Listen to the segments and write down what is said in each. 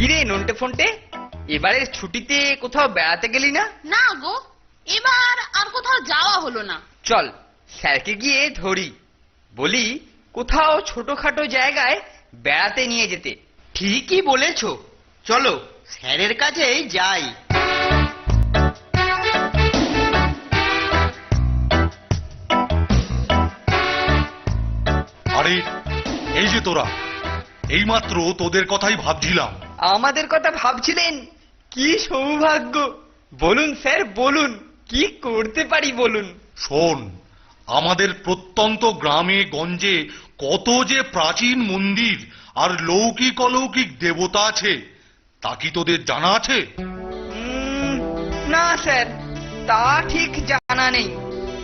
কিরে নন্টে ফন্টে, এবারে ছুটিতে কোথাও বেড়াতে গেলি না? না গো, এবার আর কোথাও যাওয়া হলো না। চল স্যারকে গিয়ে ধরি, বলি কোথাও ছোটখাটো জায়গায় বেড়াতে নিয়ে যেতে। ঠিকই বলেছো, চলো স্যারের কাছেই যাই। আরে এই যে তোরা, এইমাত্র তোদের কথাই ভাবছিলাম। আমাদের কথা ভাবছিলেন? কি সৌভাগ্য! বলুন স্যার বলুন, কি করতে পারি বলুন। শোন, আমাদের প্রত্যন্ত গ্রামে গঞ্জে কত যে প্রাচীন মন্দির আর লৌকিক অলৌকিক দেবতা আছে, তা কি তোদের জানা আছে? না স্যার, তা ঠিক জানা নেই।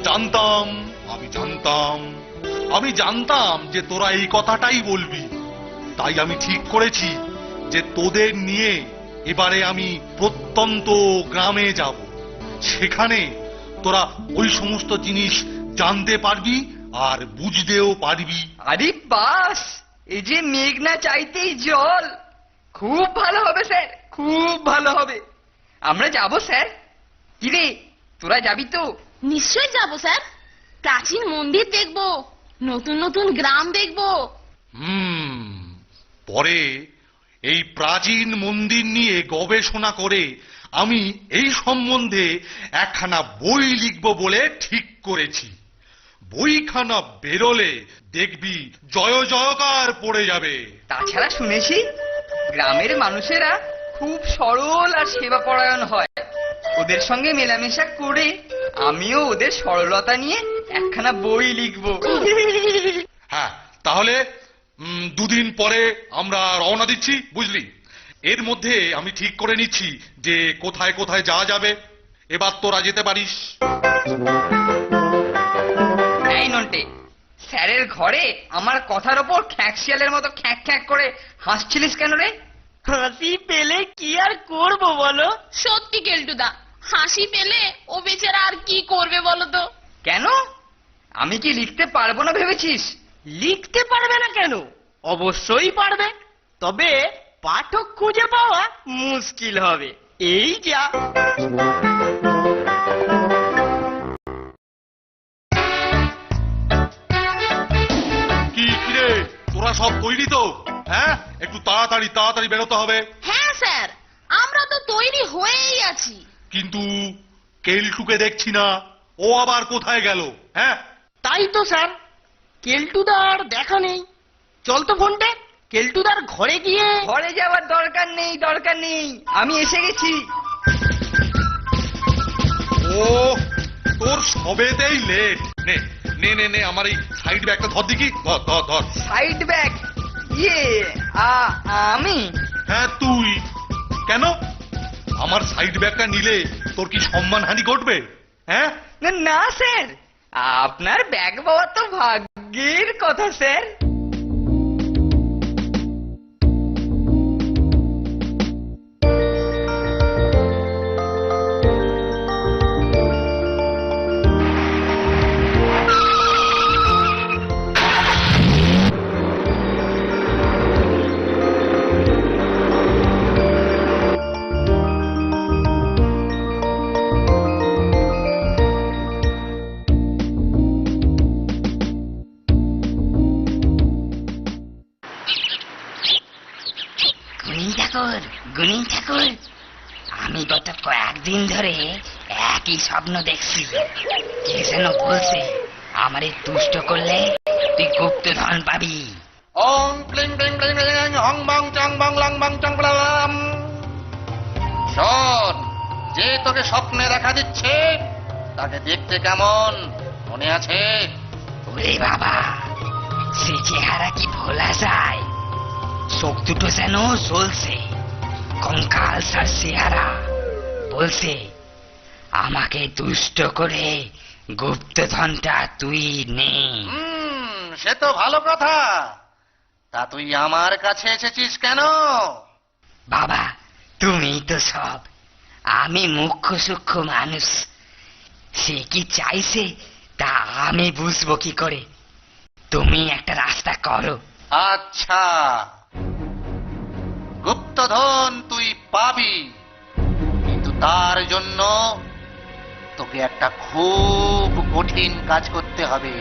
জানতাম, আমি জানতাম যে তোরা এই কথাটাই বলবি। তাই আমি ঠিক করেছি যে তোদের নিয়ে এবারে আমি প্রত্যন্ত গ্রামে যাব। সেখানে তোরা ওই সমস্ত জিনিস জানতে পারবি আর বুঝতেও পারবি। আরে বাস, এই যে মেঘনা চাইতেই জল। খুব ভালো হবে স্যার, খুব ভালো হবে। আমরা যাব স্যার। কিরে, তোরা যাবি তো? নিশ্চয়ই যাব স্যার। প্রাচীন মন্দির দেখবো, নতুন নতুন গ্রাম দেখবো। পরে এই প্রাচীন মন্দির নিয়ে গবেষণা করে আমি এই সম্বন্ধে একখানা বই লিখব বলে ঠিক করেছি। বইখানা বেরোলে দেখবি জয় জয়কার পড়ে যাবে। তাছাড়া শুনেছি গ্রামের মানুষেরা খুব সরল আর সেবাপরায়ণ হয়। ওদের সঙ্গে মেলামেশা করে আমিও ওদের সরলতা নিয়ে একখানা বই লিখব। হ্যাঁ, তাহলে দুদিন পরে আমরা রওনা দিচ্ছি, বুঝলি? এর মধ্যে আমি ঠিক করে নিচ্ছি যে কোথায় কোথায় যাওয়া যাবে। এবার তোরা যেতে পারিস। এই নন্টে, স্যারের ঘরে আমার কথার ওপর খ্যাঁকশিয়ালের মতো খ্যাঁক খ্যাঁক করে হাসছিলিস কেন রে? হাসি পেলে কি আর করব বলো? সত্যি কেলটুদা, হাসি পেলে ও বেচারা আর কি করবে বলো তো? কেন? আমি কি লিখতে পারবো না ভেবেছিস? লিখতে পারবে না কেন? অবশ্যই পারবে, তবে পাঠক খুঁজে পাওয়া মুশকিল হবে। এই যা। কি কিরে, তোরা সব তৈরি তো? হ্যাঁ, একটু তাড়াতাড়ি তাড়াতাড়ি বেরোতে হবে। হ্যাঁ স্যার, আমরা তো তৈরি হয়েই আছি। কিন্তু কেলটুকে দেখছি না, ও আবার কোথায় গেল? হ্যাঁ, তাই তো স্যার, কেলটুদার দেখা নেই। চল তো ফোনটে, কেলটুদার ঘরে গিয়ে। ঘরে যাওয়ার দরকার নেই, দরকার নেই, আমি এসে গেছি। ও তোর সবেতেই লেট। নে নে নে নে, আমার এই সাইড ব্যাগটা ধর দেখি। ধর ধর ধর। Side bag? ইয়ে, আমি? হ্যাঁ তুই। কেন? আমার সাইড ব্যাগটা নিলে তোর কি সম্মানহানি ঘটবে? হ্যাঁ না স্যার, আপনার ব্যাগ পাওয়া তো ভাগ্যের কথা স্যার। গুণী ঠাকুর, আমি গত কয়েকদিন ধরে একই স্বপ্ন দেখছি। কে যেন বলছে আমারে তুষ্ট করলে তুই গুপ্তধন পাবি। ওং প্লিং প্লিং প্লিং প্লিং হং বং চং বং লং বং চং প্লাম। শোন, যে তোকে স্বপ্নে দেখা দিচ্ছে তাকে দেখতে কেমন মনে আছে? ওরে বাবা, সে চেহারা কি ভোলা যায়? চোখ দুটো যেন জ্বলছে, কঙ্কাল সার চেহারা। বলছে আমাকে দুষ্ট করে গুপ্তধনটা তুই নে। সে তো ভালো কথা। তা তুই আমার কাছে এসেছিস কেন? বাবা, তুমি তো সব, আমি মুখ্য সূক্ষ্ম মানুষ। সে কি চাইছে তা আমি বুঝবো কি করে? তুমি একটা রাস্তা করো। আচ্ছা, গুপ্তধন তুই পাবি, কিন্তু তার জন্য তোকে একটা খুব কঠিন কাজ করতে হবে।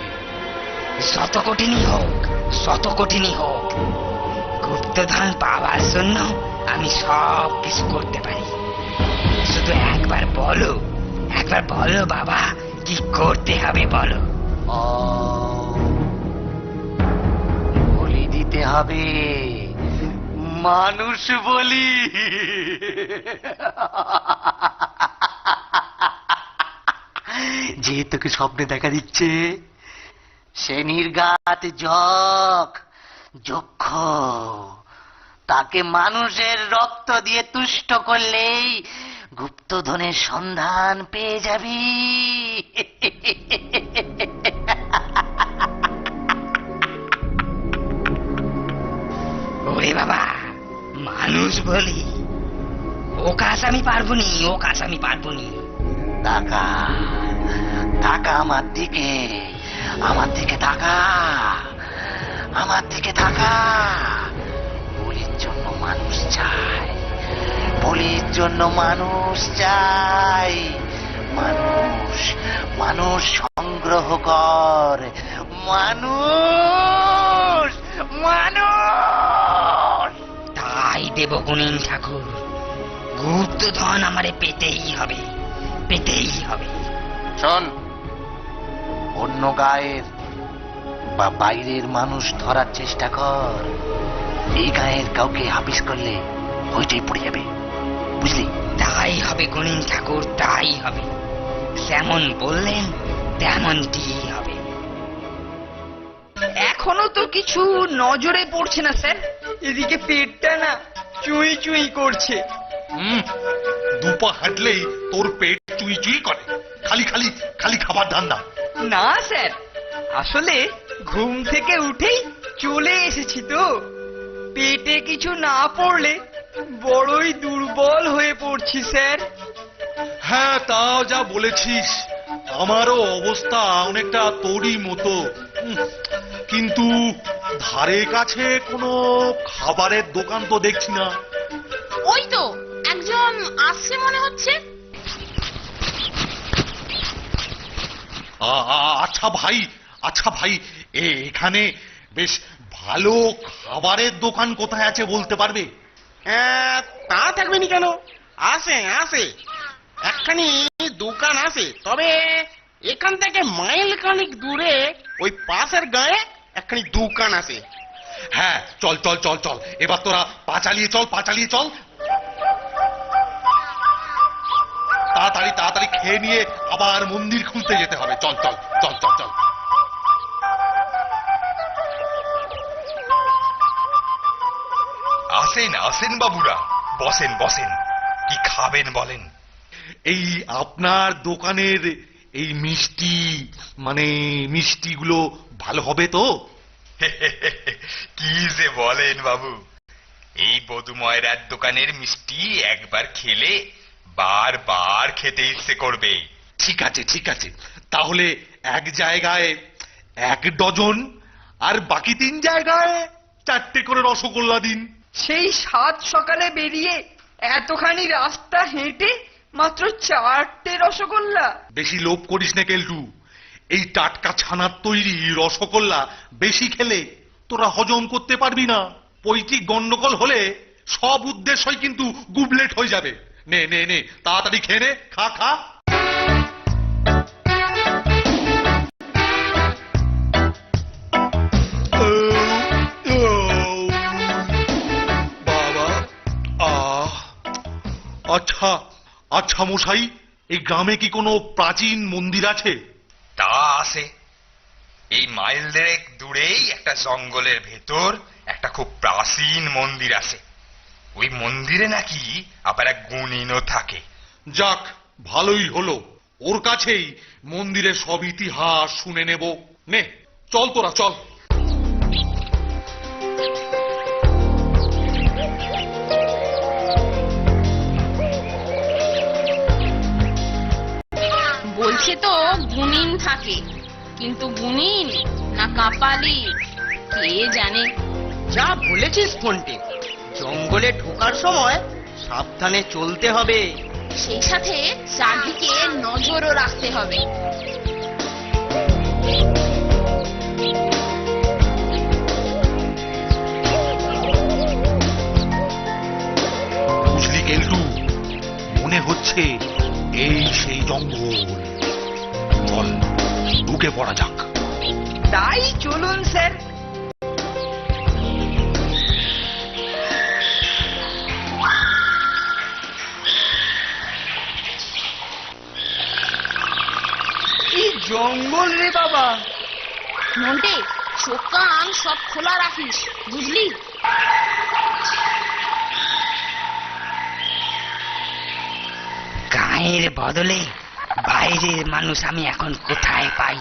শত কঠিনই হোক, গুপ্তধন পাওয়ার জন্য আমি সব কিছু করতে পারি। শুধু একবার বলো বাবা, কি করতে হবে বলো। বলি দিতে হবে, মানুষ বলি। যে তোকে স্বপ্নে দেখা দিচ্ছে সে নির্ঘাত যক্ষ। তাকে মানুষের রক্ত দিয়ে তুষ্ট করলেই গুপ্তধনের সন্ধান পেয়ে যাবি। ওরে বাবা, মানুষ বলি, ও কাজ আমি পারবো নি। তাকা আমার দিকে তাকা। বলির জন্য মানুষ চাই, মানুষ সংগ্রহ কর, মানুষ। তাই দেব গুণিন ঠাকুর, গুপ্তধন আমারে পেতেই হবে। শোন, অন্য গায়ের বা বাইরের মানুষ ধরার চেষ্টা কর, এই গায়ের কাউকে হাফিস করলে ওইটাই পড়ে যাবে, বুঝলি? তাই হবে গুণিন ঠাকুর, তাই হবে। যেমন বললেন তেমনটি হবে। এখনো তো কিছু নজরে পড়ছে না স্যার। এদিকে পেটটা না চুই চুই করছে। দুপা হাঁটলেই তোর পেট চুই চুই করে, খালি খাবার ধান্দা। না স্যার, আসলে ঘুম থেকে উঠেই চলে এসেছি তো। পেটে কিছু না পড়লে বড়ই দুর্বল হয়ে পড়ছি স্যার। হ্যাঁ, তাও যা বলেছিস, আমারও অবস্থা অনেকটা তোরই মতো। কিন্তু ধারে কাছে কোনো খাবারের দোকান তো দেখছি না। ওই তো একজন আসছে মনে হচ্ছে। আচ্ছা ভাই, এখানে বেশ ভালো খাবারের দোকান কোথায় আছে বলতে পারবে? তা থাকবে নি কেন, আছে একখানি দোকান আছে, তবে এখান থেকে মাইল খানিক দূরে ওই পাশের গায়ে একখানি দোকান আছে। হ্যাঁ, চল, এবার তোরা পা চালিয়ে চল। তাড়াতাড়ি খেয়ে নিয়ে আবার মন্দির খুলতে যেতে হবে। চল। আসেন বাবুরা, বসেন। কি খাবেন বলেন? এই আপনার দোকানের এই মিষ্টিগুলো ভালো হবে তো? কি যে বলেন বাবু, এই বধুময়রার দোকানের মিষ্টি একবার খেলে বারবার খেতে ইচ্ছে করবে। ঠিক আছে, তাহলে এক জায়গায় 1 ডজন আর বাকি 3 জায়গায় 4টে করে রসগোল্লা দিন। সেই 7 সকালে বেরিয়ে এতখানি রাস্তা হেঁটে মাত্র 4টে রসগোল্লা? বেশি লোভ করিস না কেলটু, এই টাটকা ছানার তৈরি রসগোল্লা বেশি খেলে তোরা হজম করতে পারবি না। পৈতৃক গন্ডগোল হলে সব উদ্দেশ্যই কিন্তু গুবলেট হয়ে যাবে। নে তাড়াতাড়ি খেয়ে নে, খা। বাবা, আচ্ছা মশাই, এই গ্রামে কি কোনো প্রাচীন মন্দির আছে? তা আছে। এই মাইল 1.5 দূরেই একটা জঙ্গলের ভেতর একটা খুব প্রাচীন মন্দির আছে। ওই মন্দিরে নাকি আবার এক গুণিনও থাকে। যাক, ভালোই হলো, ওর কাছেই মন্দিরের সব ইতিহাস শুনে নেব। নে, চল তোরা, চল। বলছে তো গুণিন থাকে, কিন্তু গুণিন না কাপালি কে জানে। যা বলেছিস ফোনটে, জঙ্গলে ঢোকার সময় সাবধানে চলতে হবে। সেই সাথে চারদিকে নজরও রাখতে হবে। বুঝলি কেলটু, মনে হচ্ছে এই সেই জঙ্গল। চল ঢুকে পড়া যাক। তাই চলুন স্যার। কি জঙ্গল রে বাবা! নন্টে, চোখ কান সব খোলা রাখিস, বুঝলি? গায়ের বদলে বাইরের মানুষ আমি এখন কোথায় পাই?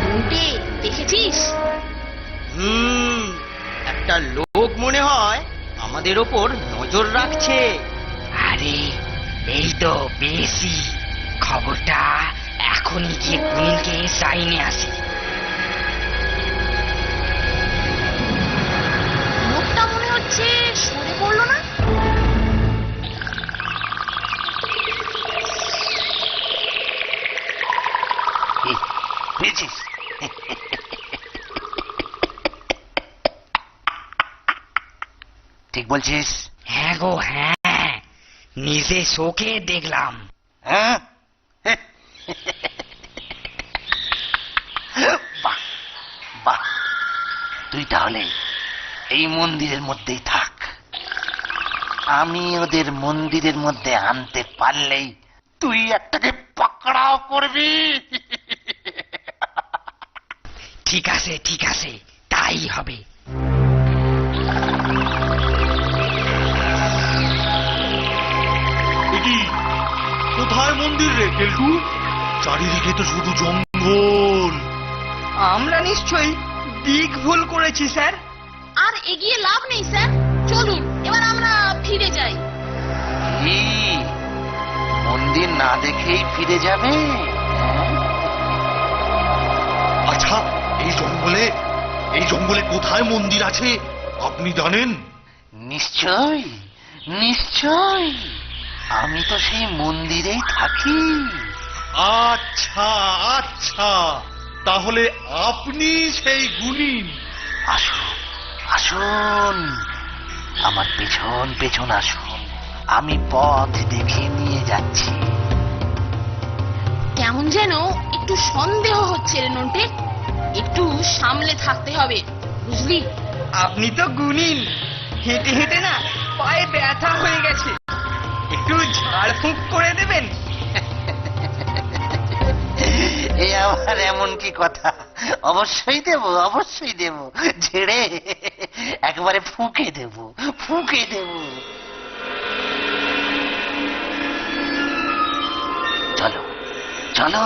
নন্টে, দেখেছিস? একটা লোক মনে হয় আমাদের ওপর নজর রাখছে। আরে এই তো পেয়েছি খবরটা। এখনই গিয়ে গুনিনকে সাইনে আসি। লোকটা মনে হচ্ছে সরে পড়লো না? পেয়েছিস? ঠিক বলছিস? হ্যাঁ গো হ্যাঁ, নিজে চোখে দেখলাম। হ্যাঁ? বাহ বাহ, তুই তাহলে এই মন্দিরের মধ্যেই থাক। আমি ওদের মন্দিরের মধ্যে আনতে পারলেই তুই একটাকে পাকড়াও করবি। ঠিক আছে ঠিক আছে, তাই হবে। এটি কোথায় মন্দির রে কেলটু? চারিদিকে তো শুধু জঙ্গল। আমরা নিশ্চয়ই দিক ভুল করেছি স্যার। আর এগিয়ে লাভ নেই স্যার, চলুন এবার আমরা ফিরে যাই। কি, মন্দির না দেখেই ফিরে যাবে? আচ্ছা, এই জঙ্গলে কোথায় মন্দির আছে আপনি জানেন? নিশ্চয় নিশ্চয়, আমি তো সেই মন্দিরেই থাকি। আচ্ছা আচ্ছা, তাহলে আপনি সেই গুণিন। আসুন আসুন, আমার পেছন পেছন আসুন, আমি পথ দেখে নিয়ে যাচ্ছি। কেমন যেন একটু সন্দেহ হচ্ছে রে নন্টে, একটু সামলে থাকতে হবে, বুঝলি? আপনি তো গুণিন, হেঁটে হেঁটে না পায়ে ব্যথা হয়ে গেছে, একটু ঝাড়ফুঁক করে দেবেন। এ আমার এমন কি কথা, অবশ্যই দেব অবশ্যই দেব, ঝেড়ে একবারে ফুঁকে দেব ফুঁকে দেব। চলো চলো,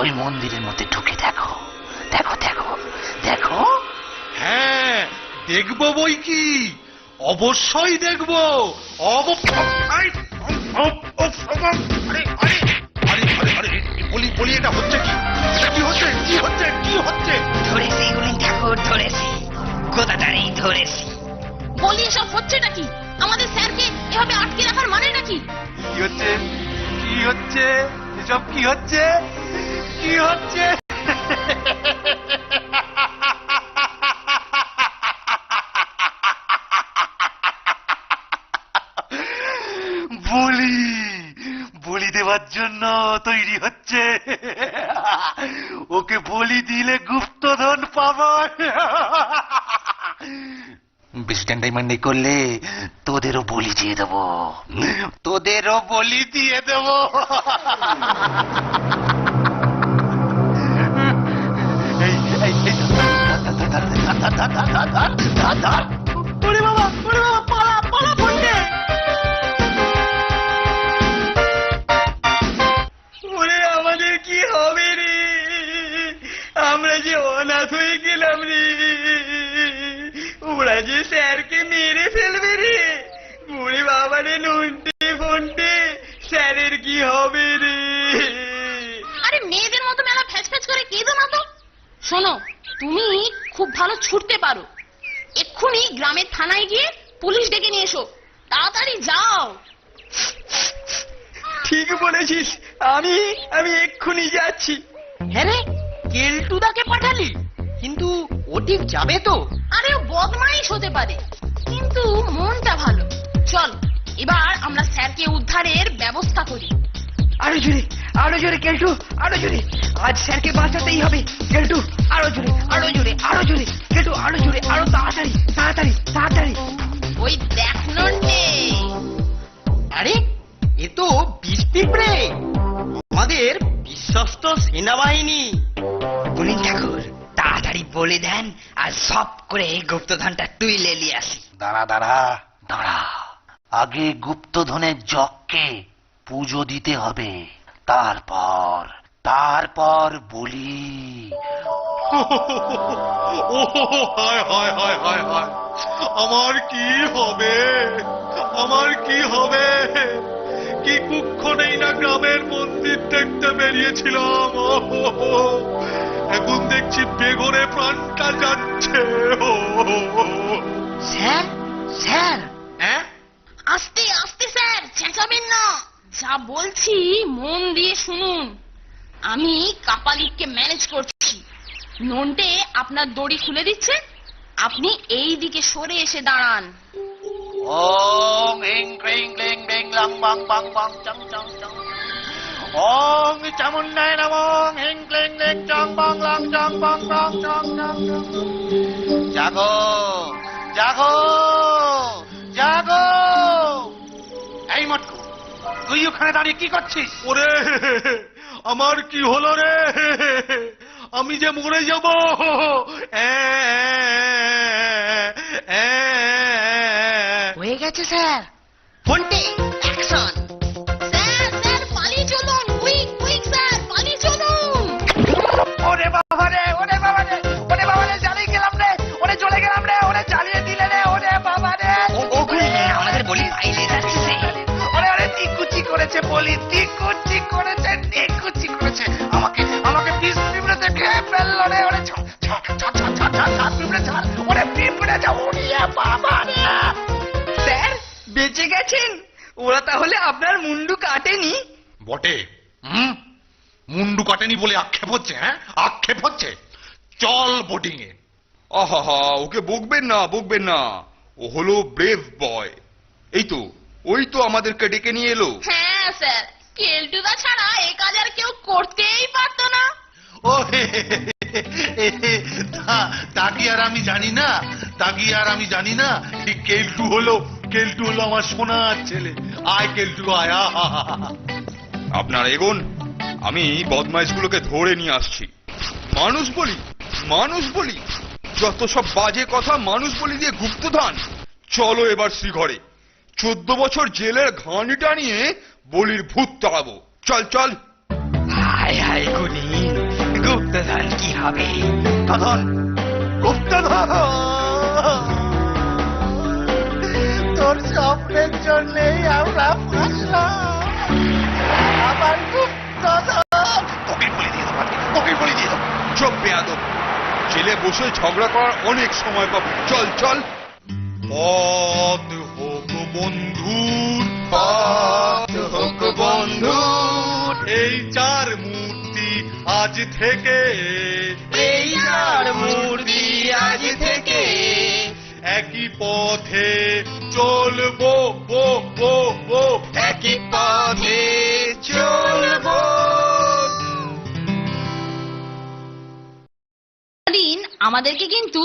ওই মন্দিরের মধ্যে ঢুকে দেখো দেখো দেখো দেখো। হ্যাঁ, দেখবো বই কি, অবশ্যই দেখবো। বলি এটা হচ্ছে কি? এটা কি হচ্ছে কি হচ্ছে কি হচ্ছে? ধরেছি গুনিন ঠাকুর, ধরেছি, গোদাটারেই ধরেছি। বলি এসব হচ্ছেটা কি? আমাদের স্যারকে এভাবে আটকে রাখার মানে নাকি? কি হচ্ছে কি হচ্ছে এসব কি হচ্ছে কি হচ্ছে? বলি বলি দেওয়ার জন্য তৈরি হচ্ছে। ওকে বলি দিলে গুপ্তধন পাবো। বেশি টান্ডাইমান্ডাই করলে তোদেরও বলি দিয়ে দেবো, তোদেরও বলি দিয়ে দেবো। এই এই এই, ওরে বাবা পালা পালা ফন্ডে! ওরে আমাদের কি হবে রে? আমরা যে অনাথ হয়ে গেলাম রে, ওরা যে স্যারকে মেরে ফেলবে রে। ওরে বাবা রে, নন্টে ফন্টে, স্যারের কি হবে রে? আরে মেয়েদের মতো মেলা ফ্যাচ শোনো, তুমি খুব ভালো ছুটতে পারো। এক্ষুনি গ্রামের থানায় গিয়ে পুলিশ ডেকে নিয়ে এসো। তাড়াতাড়ি যাও। ঠিক বলেছিস, আমি আমি এক্ষুনি যাচ্ছি। হ্যাঁ রে, কেলটুদাকে পাঠালি? কিন্তু ও ঠিক যাবে তো? আরে ও বদমাইশ হতে পারে, কিন্তু মনটা ভালো। চল, এবার আমরা স্যারকে উদ্ধারের ব্যবস্থা করি। আরো জোরে কেলটু, আরো জোরে। আজ স্যারকে বাঁচাতেই হবে। কেলটু, আরো জোরে, আরো জোরে, আরো জোরে। কেলটু, আরো জোরে, আরো তাড়াতাড়ি, তাড়াতাড়ি, তাড়াতাড়ি। ওই দেখ নন্টে, আরে, এ তো বিষ পিঁপড়ে, আমাদের বিশ্বস্ত সেনাবাহিনী। গুণিন ঠাকুর, তাড়াতাড়ি বলে দেন আর সব করে গুপ্তধনটা তুলে নিয়ে আসি। দাঁড়া দাঁড়া দাঁড়া, আগে গুপ্তধনের জগকে পুজো দিতে হবে, তারপর তারপর বলি। ও হায় হায় হায় হায় হায়, আমার কি হবে, আমার কি হবে? কি কুক্ষণেই না গ্রামের মন্দির দেখতে বেরিয়েছিলাম, এখন দেখছি বেঘরে প্রাণটা যাচ্ছে। স্যার, স্যার, হ্যাঁ, আস্তে আস্তে স্যার, চেঁচাবেন না। যা বলছি মন দিয়ে শুনুন। আমি কাপালিককে ম্যানেজ করছি। নন্টে আপনার দড়ি খুলে দিচ্ছে, আপনি এই দিকে সরে এসে দাঁড়ান। ওং হিং ক্রিং ক্লিং বিং লং বং বং বং চং চং চং। ওং চামুন্ডায় নমঃ হিং ক্লিং লিং চং বং লং চং বং বং চং চং চং। জাগো জাগো জাগো। এই মটকু, তুই ওখানে দাঁড়িয়ে কি করছিস? ওরে, আমার কি হলো রে? আমি যে মরে যাব। হয়ে গেছে স্যার। ফোনটি অ্যাকশন। স্যার, স্যার, পালিয়ে চলুন। কুইক কুইক স্যার, পালিয়ে চলুন। ওরে বাবা রে, ওরে বাবা রে, ওরে বাবা রে, জ্বালিয়ে গেলাম রে, ওরে চলে গেলাম রে, ওরে জ্বালিয়ে দিলে রে, ওরে বাবা রে। ও গুণিন, আমাদের বলি পাইলে যাচ্ছে সে। ওরে ওরে, তিকুচি করেছে বলি, তিকুচি করেছে, তিকুচি করেছে। আমাকে আমাকে বিষ পিঁপড়েতে খেয়ে ফেললো রে। ওরে ছাড় ছাড় ছাড় ছাড় ছাড় ছাড় ছাড়, পিঁপড়ে ছাড়, ওরে পিঁপড়ে যা, ওরে বাবা রে। স্যার, বেঁচে গেছেন? ওরা তাহলে আপনার মুন্ডু কাটেনি? বটে, মুন্ডু কাটেনি বলে আক্ষেপ হচ্ছে? হ্যাঁ, আক্ষেপ হচ্ছে। চল বোটিং এ। আহা, ওকে বকবেন না, বকবেন না। ও হলো ব্রেভ বয়। এই তো, ওই তো আমাদেরকে ডেকে নিয়ে এলো। হ্যাঁ স্যার, কেলটুদা ছাড়া এ কাজ আর কেউ করতেই পারতো না। ও তা কি আর আমি জানি না, তা কি আর আমি জানি না? এই কেলটু হলো আমার সোনার ছেলে। আয় কেলটু, আয়। আপনার এগোন, আমি বদমাইশগুলোকে ধরে নিয়ে আসছি। মানুষ বলি, মানুষ বলি, যত সব বাজে কথা মানুষ বলি দিয়ে গুপ্তধন। চলো এবার শ্রীঘরে, 14 বছর জেলের ঘানিটা নিয়ে বলির ভূত তাড়াবো। চল চল। হায় হায় গুণিন, গুপ্তধন কি হবে? গুপ্তধন, গুপ্তধন। তোর স্বপ্নের জন্যই আমরা ফাঁসলাম। আবার গুপ্তধন। তোকে বলে দিয়ে দেবো, তোকে বলে দিয়ে দেবো। চুপ বেয়াদব, জেলে বসে ঝগড়া করার অনেক সময় পাবো। চল চল। পথ হোক বন্ধুর, পথ হোক বন্ধুর, এই চার মূর্তি আজ থেকে, এই চার মূর্তি আজ থেকে একই পথে চলবো, বো বো বো। একই পথে চলবো। দিন আমাদেরকে কিন্তু